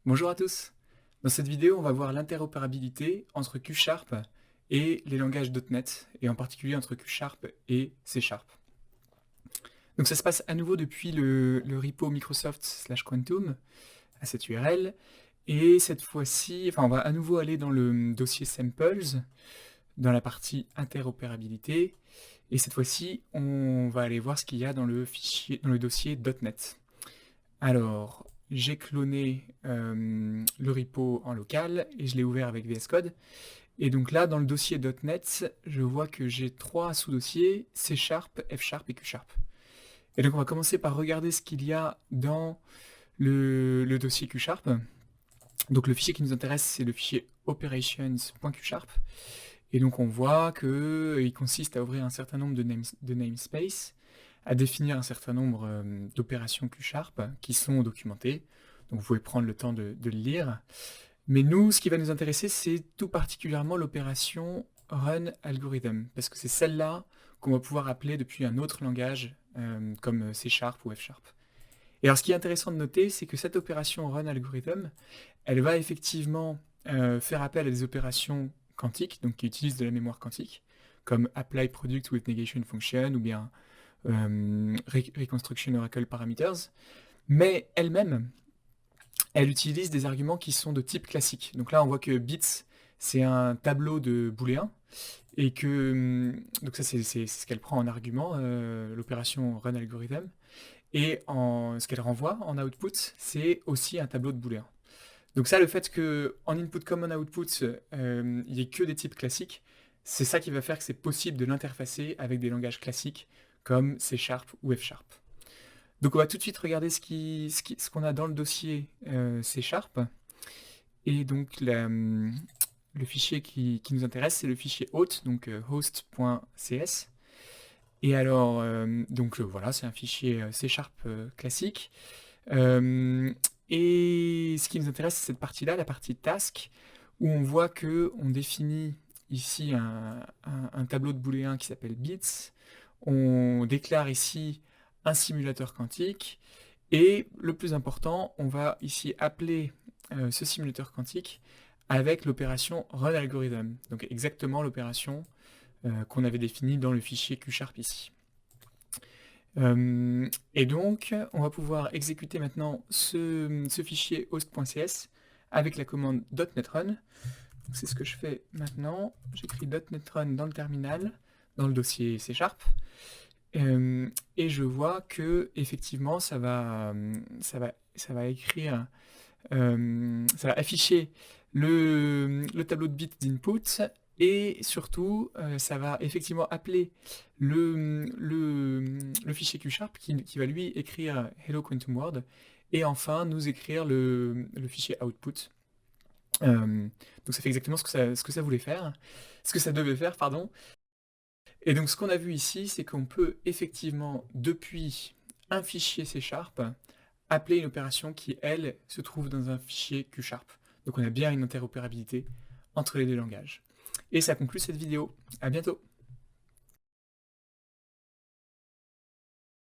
Bonjour à tous. Dans cette vidéo, on va voir l'interopérabilité entre Q Sharp et les langages .NET, et en particulier entre Q Sharp et C Sharp. Donc ça se passe à nouveau depuis le repo Microsoft/Quantum à cette URL, et cette fois-ci, on va à nouveau aller dans le dossier samples, dans la partie interopérabilité, et cette fois-ci, on va aller voir ce qu'il y a dans le dossier .NET. Alors, j'ai cloné le repo en local et je l'ai ouvert avec VS Code. Et donc là, dans le dossier .NET, je vois que j'ai trois sous-dossiers, C Sharp, F Sharp et Q Sharp. Et donc on va commencer par regarder ce qu'il y a dans le dossier Q Sharp. Donc le fichier qui nous intéresse, c'est le fichier operations.qsharp. Et donc on voit qu'il consiste à ouvrir un certain nombre de namespaces, à définir un certain nombre d'opérations Q-Sharp qui sont documentées. Donc vous pouvez prendre le temps de le lire. Mais nous, ce qui va nous intéresser, c'est tout particulièrement l'opération run algorithm, parce que c'est celle-là qu'on va pouvoir appeler depuis un autre langage, comme C Sharp ou F Sharp. Et alors ce qui est intéressant de noter, c'est que cette opération run algorithm, elle va effectivement faire appel à des opérations quantiques, donc qui utilisent de la mémoire quantique, comme apply product with negation function, ou bien reconstruction oracle parameters, mais elle-même, elle utilise des arguments qui sont de type classique. Donc là, on voit que bits, c'est un tableau de booléens, et que, donc ça c'est ce qu'elle prend en argument, l'opération run algorithm, et ce qu'elle renvoie en output, c'est aussi un tableau de booléens. Donc ça, le fait qu'en input comme en output, il n'y ait que des types classiques, c'est ça qui va faire que c'est possible de l'interfacer avec des langages classiques comme C Sharp ou F Sharp. Donc on va tout de suite regarder ce qu'on a dans le dossier C Sharp. Et donc le fichier qui nous intéresse, c'est le fichier hôte, donc host.cs. Et alors, voilà, c'est un fichier C Sharp classique. Et ce qui nous intéresse, c'est cette partie-là, la partie task, où on voit qu'on définit ici un tableau de booléens qui s'appelle bits. On déclare ici un simulateur quantique. Et le plus important, on va ici appeler ce simulateur quantique avec l'opération run algorithm. Donc exactement l'opération qu'on avait définie dans le fichier QSharp ici. Et donc, on va pouvoir exécuter maintenant ce fichier host.cs avec la commande .NET-run. C'est ce que je fais maintenant. J'écris .NET-run dans le terminal, dans le dossier C Sharp. Et je vois que effectivement, ça va écrire, ça va afficher le tableau de bits d'input. Et surtout, ça va effectivement appeler le fichier QSharp qui va lui écrire Hello Quantum World, et enfin nous écrire le fichier output. Donc ça fait exactement ce que ça voulait faire, ce que ça devait faire, pardon. Et donc ce qu'on a vu ici, c'est qu'on peut effectivement, depuis un fichier C Sharp, appeler une opération qui, elle, se trouve dans un fichier QSharp. Donc on a bien une interopérabilité entre les deux langages. Et ça conclut cette vidéo. À bientôt!